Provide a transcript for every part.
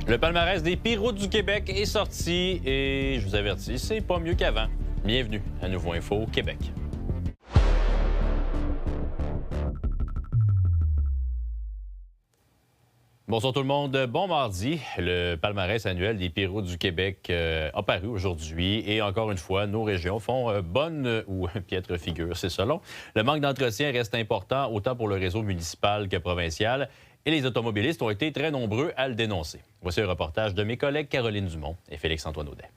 Le palmarès des pires routes du Québec est sorti et je vous avertis, c'est pas mieux qu'avant. Bienvenue à Nouveau Info Québec. Bonsoir tout le monde, bon mardi. Le palmarès annuel des pires routes du Québec a paru aujourd'hui et encore une fois, nos régions font bonne ou piètre figure, c'est selon. Le manque d'entretien reste important autant pour le réseau municipal que provincial et les automobilistes ont été très nombreux à le dénoncer. Voici un reportage de mes collègues Caroline Dumont et Félix-Antoine Audet.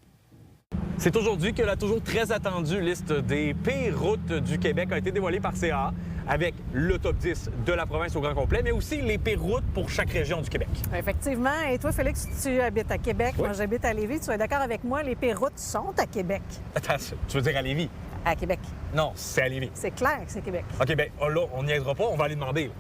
C'est aujourd'hui que la toujours très attendue liste des pires routes du Québec a été dévoilée par CA avec le top 10 de la province au grand complet, mais aussi les pires routes pour chaque région du Québec. Effectivement. Et toi, Félix, tu habites à Québec. Oui. Moi, j'habite à Lévis. Tu es d'accord avec moi, les pires routes sont à Québec. Attends, tu veux dire à Lévis? À Québec. Non, c'est à Lévis. C'est clair que c'est Québec. OK, bien là, on n'y aidera pas, on va aller demander.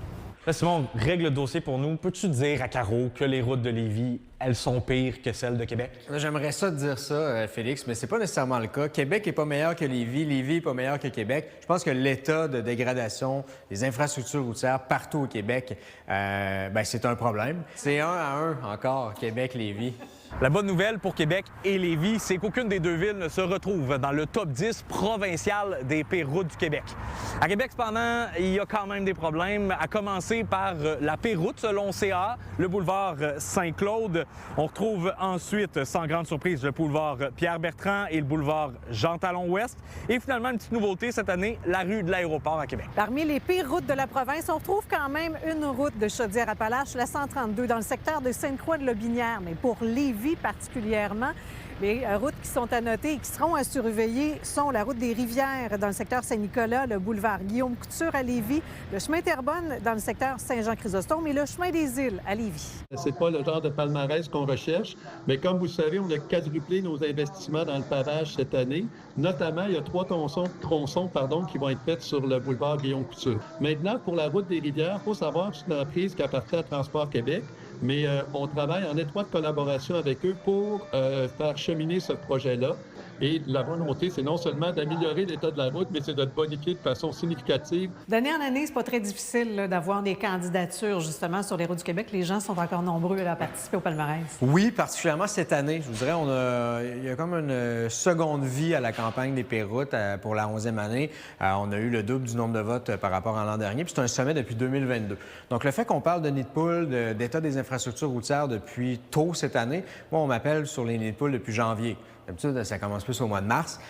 Là, Simon, règle le dossier pour nous. Peux-tu dire à Caro que les routes de Lévis, elles sont pires que celles de Québec? J'aimerais ça te dire ça, Félix, mais c'est pas nécessairement le cas. Québec est pas meilleur que Lévis, Lévis est pas meilleur que Québec. Je pense que l'état de dégradation des infrastructures routières partout au Québec, c'est un problème. C'est 1-1 encore, Québec-Lévis. La bonne nouvelle pour Québec et Lévis, c'est qu'aucune des deux villes ne se retrouve dans le top 10 provincial des pires routes du Québec. À Québec, cependant, il y a quand même des problèmes, à commencer par la pire route selon CA, le boulevard Saint-Claude. On retrouve ensuite, sans grande surprise, le boulevard Pierre-Bertrand et le boulevard Jean-Talon-Ouest. Et finalement, une petite nouveauté cette année, la rue de l'Aéroport à Québec. Parmi les pires routes de la province, on retrouve quand même une route de Chaudière-Appalaches, la 132, dans le secteur de Sainte-Croix-de-Lobinière. Mais pour Lévis particulièrement, les routes qui sont à noter et qui seront à surveiller sont la route des Rivières dans le secteur Saint-Nicolas, le boulevard Guillaume-Couture à Lévis, le chemin Terrebonne dans le secteur Saint-Jean-Chrysostome et le chemin des Îles à Lévis. C'est pas le genre de palmarès qu'on recherche, mais comme vous le savez, on a quadruplé nos investissements dans le pavage cette année. Notamment, il y a 3 tronçons qui vont être faits sur le boulevard Guillaume-Couture. Maintenant, pour la route des Rivières, il faut savoir que c'est une entreprise qui appartient à Transport Québec, mais on travaille en étroite collaboration avec eux pour faire cheminer ce projet-là. Et la volonté, c'est non seulement d'améliorer l'état de la route, mais c'est de le bonifier de façon significative. D'année en année, c'est pas très difficile d'avoir des candidatures, justement, sur les routes du Québec. Les gens sont encore nombreux à participer au palmarès. Oui, particulièrement cette année. Je vous dirais, il y a comme une seconde vie à la campagne des pires routes pour la 11e année. On a eu le double du nombre de votes par rapport à l'an dernier, puis c'est un sommet depuis 2022. Donc, le fait qu'on parle de nid de poule, d'état des infrastructures routières depuis tôt cette année, moi, on m'appelle sur les nids de poule depuis janvier. D'habitude, ça commence plus au mois de mars.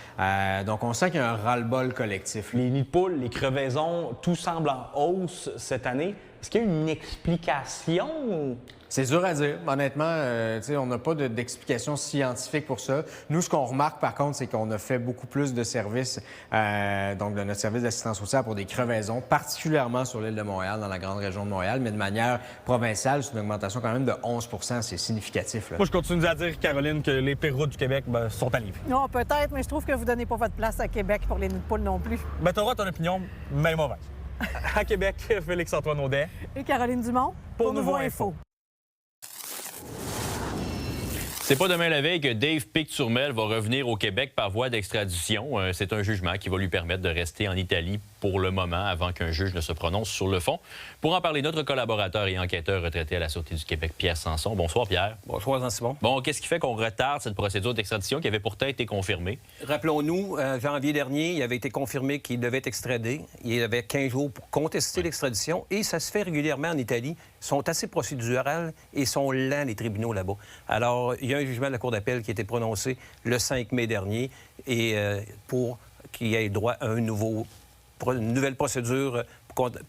Donc, on sent qu'il y a un ras-le-bol collectif. Les nids de poules, les crevaisons, tout semble en hausse cette année. Est-ce qu'il y a une explication? C'est dur à dire. Honnêtement, on n'a pas d'explication scientifique pour ça. Nous, ce qu'on remarque, par contre, c'est qu'on a fait beaucoup plus de services, donc de notre service d'assistance routière pour des crevaisons, particulièrement sur l'île de Montréal, dans la grande région de Montréal, mais de manière provinciale, c'est une augmentation quand même de 11 %. C'est significatif, là. Moi, je continue à dire, Caroline, que les pires routes du Québec sont à Lévis. Non, peut-être, mais je trouve que vous donnez pas votre place à Québec pour les nids de poule non plus. Ben, t'auras ton opinion, mais mauvaise. À Québec, Félix-Antoine Audet. Et Caroline Dumont, pour Nouveau Info. C'est pas demain la veille que Dave Picturmel va revenir au Québec par voie d'extradition. C'est un jugement qui va lui permettre de rester en Italie pour le moment avant qu'un juge ne se prononce sur le fond. Pour en parler, notre collaborateur et enquêteur retraité à la Sûreté du Québec, Pierre Sanson. Bonsoir, Pierre. Bonsoir, Jean-Simon. Bon, qu'est-ce qui fait qu'on retarde cette procédure d'extradition qui avait pourtant été confirmée? Rappelons-nous, janvier dernier, il avait été confirmé qu'il devait être extradé. Il avait 15 jours pour contester l'extradition et ça se fait régulièrement en Italie. Ils sont assez procédurales et sont lents, les tribunaux là-bas. Alors, il y a un jugement de la Cour d'appel qui a été prononcé le 5 mai dernier et pour qu'il ait droit à une nouvelle procédure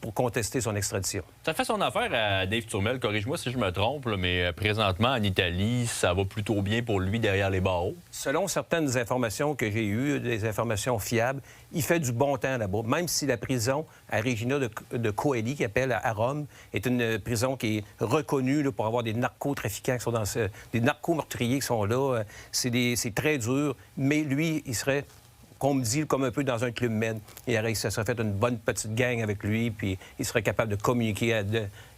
pour contester son extradition. Ça fait son affaire à Dave Turmel, corrige-moi si je me trompe, là, mais présentement, en Italie, ça va plutôt bien pour lui derrière les barreaux. Selon certaines informations que j'ai eues, des informations fiables, il fait du bon temps là-bas. Même si la prison à Regina de Coeli, qui appelle à Rome, est une prison qui est reconnue là, pour avoir des narcotrafiquants qui sont dans des narcomeurtriers qui sont là. C'est très dur, mais lui, il serait, qu'on me dit, comme un peu dans un club med. Et ça serait fait une bonne petite gang avec lui, puis il serait capable de communiquer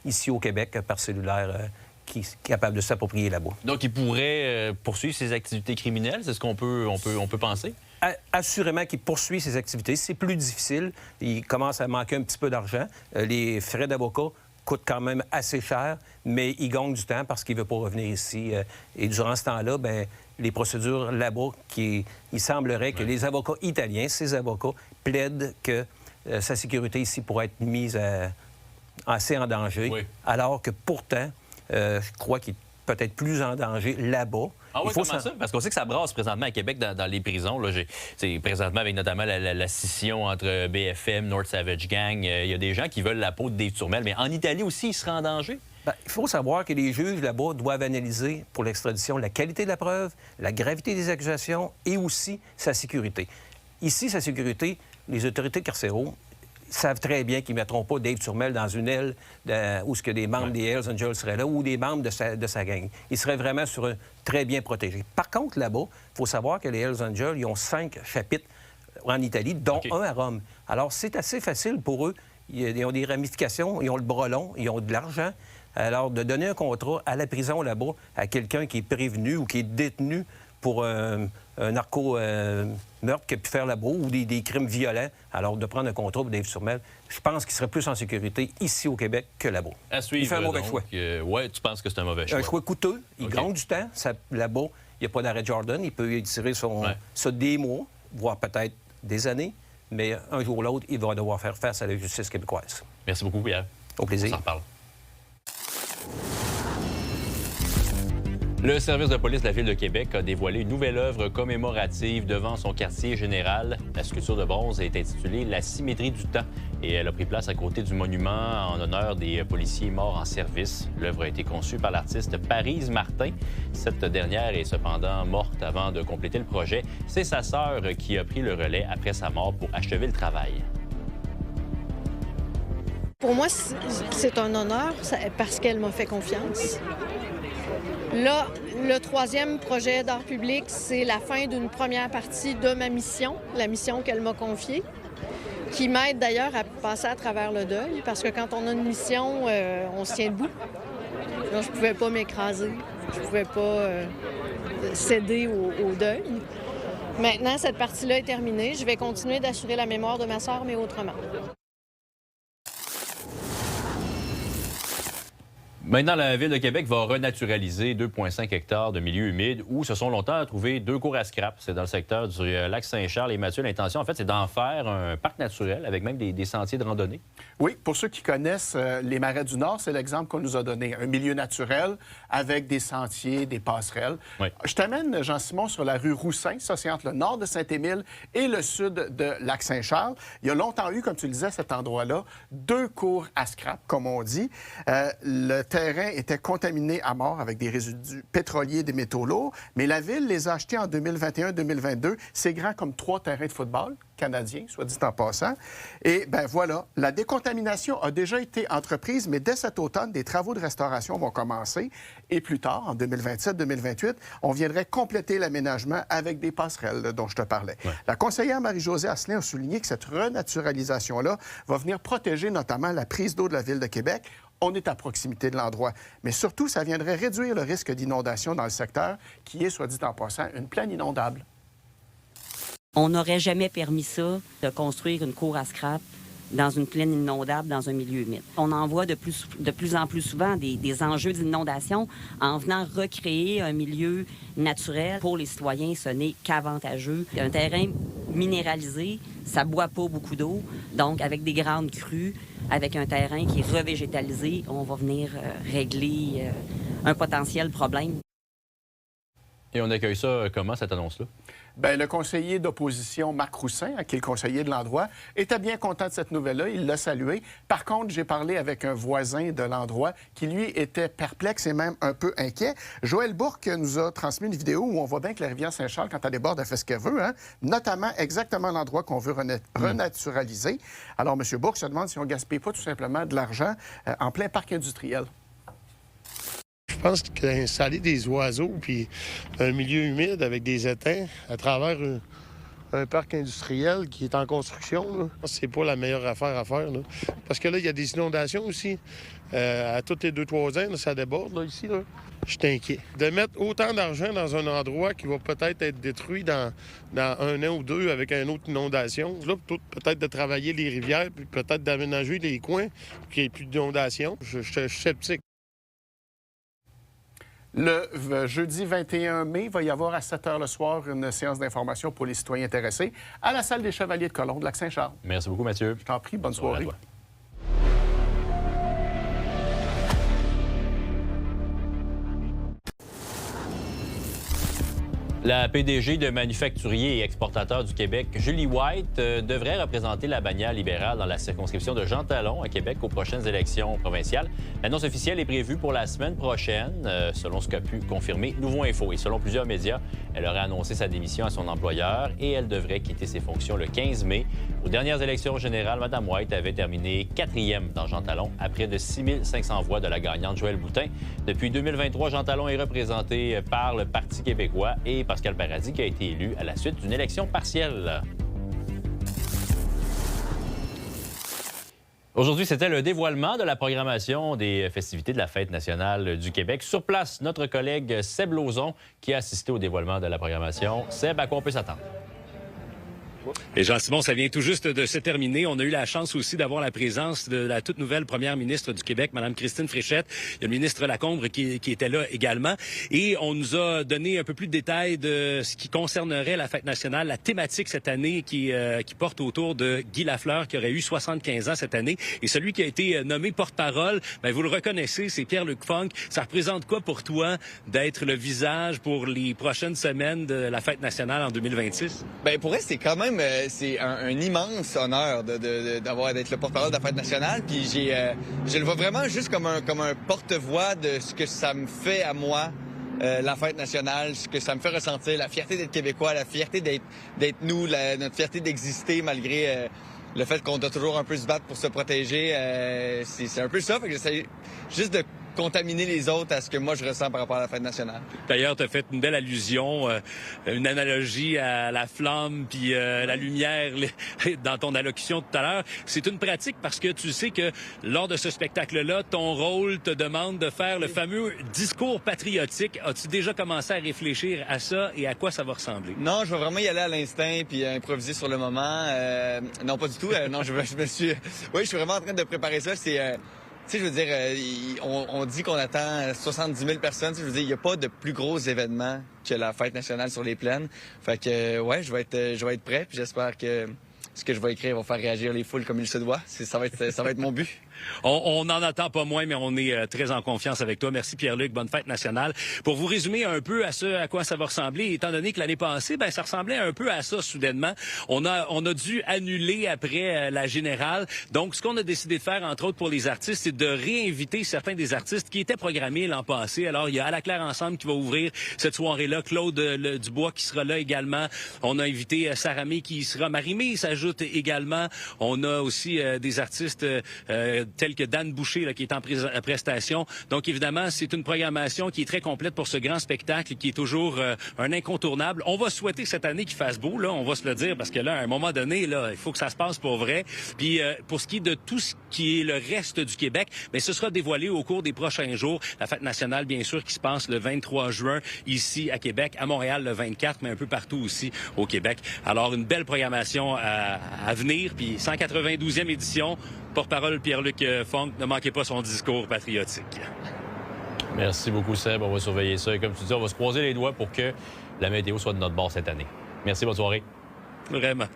ici au Québec par cellulaire, qui est capable de s'approprier là-bas. Donc, il pourrait poursuivre ses activités criminelles, c'est ce qu'on peut penser? Assurément qu'il poursuit ses activités. C'est plus difficile. Il commence à manquer un petit peu d'argent. Les frais d'avocat coûte quand même assez cher, mais il gagne du temps parce qu'il ne veut pas revenir ici. Et durant ce temps-là, bien, les procédures là-bas, il semblerait que les avocats italiens, ces avocats, plaident que sa sécurité ici pourrait être mise assez en danger, alors que pourtant, je crois qu'il est peut-être plus en danger là-bas. Ah oui, comment ça? Parce qu'on sait que ça brasse présentement à Québec dans les prisons. Là, présentement, avec notamment la scission entre BFM, North Savage Gang, il y a des gens qui veulent la peau de Dave Turmel. Mais en Italie aussi, il sera en danger? Bien, il faut savoir que les juges là-bas doivent analyser pour l'extradition la qualité de la preuve, la gravité des accusations et aussi sa sécurité. Ici, sa sécurité, les autorités carcérales savent très bien qu'ils ne mettront pas Dave Turmel dans une aile où des membres des Hells Angels seraient là ou des membres de sa gang. Il serait vraiment très bien protégé. Par contre, là-bas, il faut savoir que les Hells Angels, ils ont 5 chapitres en Italie, dont un à Rome. Alors, c'est assez facile pour eux. Ils ont des ramifications, ils ont le bras long, ils ont de l'argent. Alors, de donner un contrat à la prison là-bas à quelqu'un qui est prévenu ou qui est détenu pour un narco-meurtre qui a pu faire là-bas ou des crimes violents, alors de prendre un contrat pour Dave Turmel, je pense qu'il serait plus en sécurité ici au Québec que là-bas. À suivre, il fait un mauvais choix. Oui, tu penses que c'est un mauvais choix? Un choix coûteux. Il gagne du temps. Là-bas, il n'y a pas d'arrêt Jordan. Il peut y tirer ça des mois, voire peut-être des années. Mais un jour ou l'autre, il va devoir faire face à la justice québécoise. Merci beaucoup, Pierre. Au plaisir. On s'en reparle. Le service de police de la Ville de Québec a dévoilé une nouvelle œuvre commémorative devant son quartier général. La sculpture de bronze est intitulée « La symétrie du temps » et elle a pris place à côté du monument en honneur des policiers morts en service. L'œuvre a été conçue par l'artiste Parise Martin. Cette dernière est cependant morte avant de compléter le projet. C'est sa sœur qui a pris le relais après sa mort pour achever le travail. Pour moi, c'est un honneur parce qu'elle m'a fait confiance. Là, le 3e projet d'art public, c'est la fin d'une première partie de ma mission, la mission qu'elle m'a confiée, qui m'aide d'ailleurs à passer à travers le deuil, parce que quand on a une mission, on se tient debout. Donc, je ne pouvais pas m'écraser, je ne pouvais pas céder au deuil. Maintenant, cette partie-là est terminée. Je vais continuer d'assurer la mémoire de ma sœur, mais autrement. Maintenant, la Ville de Québec va renaturaliser 2,5 hectares de milieux humides où se sont longtemps trouvés 2 cours à scrap. C'est dans le secteur du lac Saint-Charles. Et Mathieu, l'intention, en fait, c'est d'en faire un parc naturel avec même des sentiers de randonnée. Oui, pour ceux qui connaissent les Marais du Nord, c'est l'exemple qu'on nous a donné. Un milieu naturel avec des sentiers, des passerelles. Oui. Je t'amène, Jean-Simon, sur la rue Roussin. Ça, c'est entre le nord de Saint-Émile et le sud de lac Saint-Charles. Il y a longtemps eu, comme tu le disais, à cet endroit-là, 2 cours à scrap, comme on dit. Le terrain était contaminé à mort avec des résidus pétroliers et des métaux lourds, mais la Ville les a achetés en 2021-2022. C'est grand comme 3 terrains de football canadiens, soit dit en passant. Et bien voilà, la décontamination a déjà été entreprise, mais dès cet automne, des travaux de restauration vont commencer. Et plus tard, en 2027-2028, on viendrait compléter l'aménagement avec des passerelles dont je te parlais. Ouais. La conseillère Marie-Josée Asselin a souligné que cette renaturalisation-là va venir protéger notamment la prise d'eau de la Ville de Québec. On est à proximité de l'endroit. Mais surtout, ça viendrait réduire le risque d'inondation dans le secteur, qui est, soit dit en passant, une plaine inondable. On n'aurait jamais permis ça, de construire une cour à scrap dans une plaine inondable, dans un milieu humide. On en voit de plus en plus souvent des enjeux d'inondation en venant recréer un milieu naturel. Pour les citoyens, ce n'est qu'avantageux. Un terrain minéralisé, ça ne boit pas beaucoup d'eau. Donc, avec des grandes crues, avec un terrain qui est revégétalisé, on va venir régler un potentiel problème. Et on accueille ça comment, cette annonce-là? Bien, le conseiller d'opposition, Marc Roussin, qui est le conseiller de l'endroit, était bien content de cette nouvelle-là. Il l'a saluée. Par contre, j'ai parlé avec un voisin de l'endroit qui, lui, était perplexe et même un peu inquiet. Joël Bourque nous a transmis une vidéo où on voit bien que la rivière Saint-Charles, quand elle déborde, elle fait ce qu'elle veut, hein? Notamment exactement l'endroit qu'on veut renaturaliser. Alors, M. Bourque se demande si on ne gaspille pas tout simplement de l'argent en plein parc industriel. Je pense qu'installer des oiseaux puis un milieu humide avec des étangs à travers un parc industriel qui est en construction, là. C'est pas la meilleure affaire à faire, là. Parce que là, il y a des inondations aussi. À toutes les 2-3 ans, là, ça déborde, là, ici, là. Je suis inquiet. De mettre autant d'argent dans un endroit qui va peut-être être détruit dans 1 an ou 2 avec une autre inondation. Là, peut-être de travailler les rivières, puis peut-être d'aménager les coins pour qu'il n'y ait plus d'inondation. Je suis sceptique. Le jeudi 21 mai, il va y avoir à 7 h le soir une séance d'information pour les citoyens intéressés à la salle des Chevaliers de Colomb de Lac-Saint-Charles. Merci beaucoup, Mathieu. Je t'en prie, bonne soirée. La PDG de Manufacturier et Exportateur du Québec, Julie White, devrait représenter la bannière libérale dans la circonscription de Jean Talon à Québec aux prochaines élections provinciales. L'annonce officielle est prévue pour la semaine prochaine, selon ce qu'a pu confirmer Nouveau Info. Et selon plusieurs médias, elle aurait annoncé sa démission à son employeur et elle devrait quitter ses fonctions le 15 mai. Aux dernières élections générales, Mme White avait terminé 4e dans Jean Talon à près de 6 500 voix de la gagnante Joëlle Boutin. Depuis 2023, Jean Talon est représenté par le Parti québécois et Pascal Paradis qui a été élu à la suite d'une élection partielle. Aujourd'hui, c'était le dévoilement de la programmation des festivités de la Fête nationale du Québec. Sur place, notre collègue Seb Lauzon qui a assisté au dévoilement de la programmation. Seb, à quoi on peut s'attendre? Et Jean-Simon, ça vient tout juste de se terminer. On a eu la chance aussi d'avoir la présence de la toute nouvelle première ministre du Québec, Mme Christine Fréchette. Il y a le ministre Lacombe qui était là également. Et on nous a donné un peu plus de détails de ce qui concernerait la Fête nationale, la thématique cette année qui porte autour de Guy Lafleur, qui aurait eu 75 ans cette année. Et celui qui a été nommé porte-parole, bien, vous le reconnaissez, c'est Pierre-Luc Funk. Ça représente quoi pour toi d'être le visage pour les prochaines semaines de la Fête nationale en 2026? Bien, pour elle, c'est quand même c'est un immense honneur d'être le porte-parole de la Fête nationale. Puis je le vois vraiment juste comme un porte-voix de ce que ça me fait à moi, la Fête nationale, ce que ça me fait ressentir, la fierté d'être québécois, la fierté d'être nous, notre fierté d'exister malgré le fait qu'on doit toujours un peu se battre pour se protéger. C'est un peu ça. Fait que j'essaie juste de contaminer les autres à ce que moi je ressens par rapport à la Fête nationale. D'ailleurs, tu as fait une belle allusion, une analogie à la flamme puis la lumière dans ton allocution tout à l'heure. C'est une pratique parce que tu sais que lors de ce spectacle-là, ton rôle te demande de faire le fameux discours patriotique. As-tu déjà commencé à réfléchir à ça et à quoi ça va ressembler? Non, je vais vraiment y aller à l'instinct puis improviser sur le moment. Non, pas du tout. Non, je suis vraiment en train de préparer ça. Tu sais, je veux dire, on dit qu'on attend 70 000 personnes. Je veux dire, il n'y a pas de plus gros événement que la Fête nationale sur les plaines. Fait que, ouais, je vais être prêt. Puis j'espère que ce que je vais écrire va faire réagir les foules comme il se doit. Ça va être mon but. On n'en attend pas moins, mais on est très en confiance avec toi. Merci Pierre-Luc, bonne fête nationale. Pour vous résumer un peu à quoi ça va ressembler, étant donné que l'année passée, ça ressemblait un peu à ça soudainement. On a dû annuler après la générale. Donc, ce qu'on a décidé de faire, entre autres pour les artistes, c'est de réinviter certains des artistes qui étaient programmés l'an passé. Alors, il y a À la Claire Ensemble qui va ouvrir cette soirée-là, Claude Dubois qui sera là également. On a invité Sarah May qui sera, Marie-Mé s'ajoute également. On a aussi des artistes tels que Dan Boucher là, qui est en prestation. Donc, évidemment, c'est une programmation qui est très complète pour ce grand spectacle qui est toujours un incontournable. On va souhaiter cette année qu'il fasse beau, là, on va se le dire, parce que là, à un moment donné, là, il faut que ça se passe pour vrai. Puis, pour ce qui est de tout ce qui est le reste du Québec, mais ce sera dévoilé au cours des prochains jours. La Fête nationale, bien sûr, qui se passe le 23 juin ici à Québec, à Montréal le 24, mais un peu partout aussi au Québec. Alors, une belle programmation à venir. Puis, 192e édition. Porte-parole Pierre-Luc Funk, ne manquez pas son discours patriotique. Merci beaucoup, Seb. On va surveiller ça. Et comme tu dis, on va se croiser les doigts pour que la météo soit de notre bord cette année. Merci, bonne soirée. Vraiment.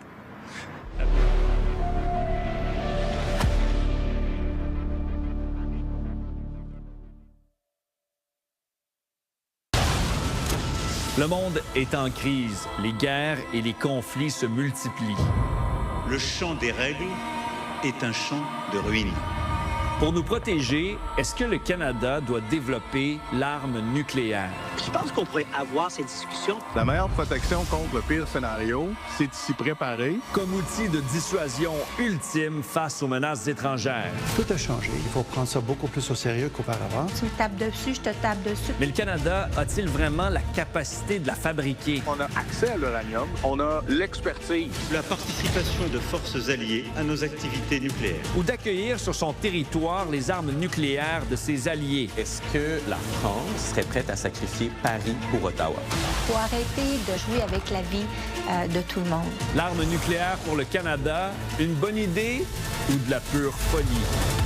Le monde est en crise. Les guerres et les conflits se multiplient. Le champ des règles est un champ de ruines. Pour nous protéger, est-ce que le Canada doit développer l'arme nucléaire? Je pense qu'on pourrait avoir ces discussions. La meilleure protection contre le pire scénario, c'est de s'y préparer. Comme outil de dissuasion ultime face aux menaces étrangères. Tout a changé. Il faut prendre ça beaucoup plus au sérieux qu'auparavant. Tu me tapes dessus, je te tape dessus. Mais le Canada a-t-il vraiment la capacité de la fabriquer? On a accès à l'uranium, on a l'expertise. La participation de forces alliées à nos activités nucléaires. Ou d'accueillir sur son territoire les armes nucléaires de ses alliés. Est-ce que la France serait prête à sacrifier Paris pour Ottawa? Il faut arrêter de jouer avec la vie de tout le monde. L'arme nucléaire pour le Canada, une bonne idée ou de la pure folie?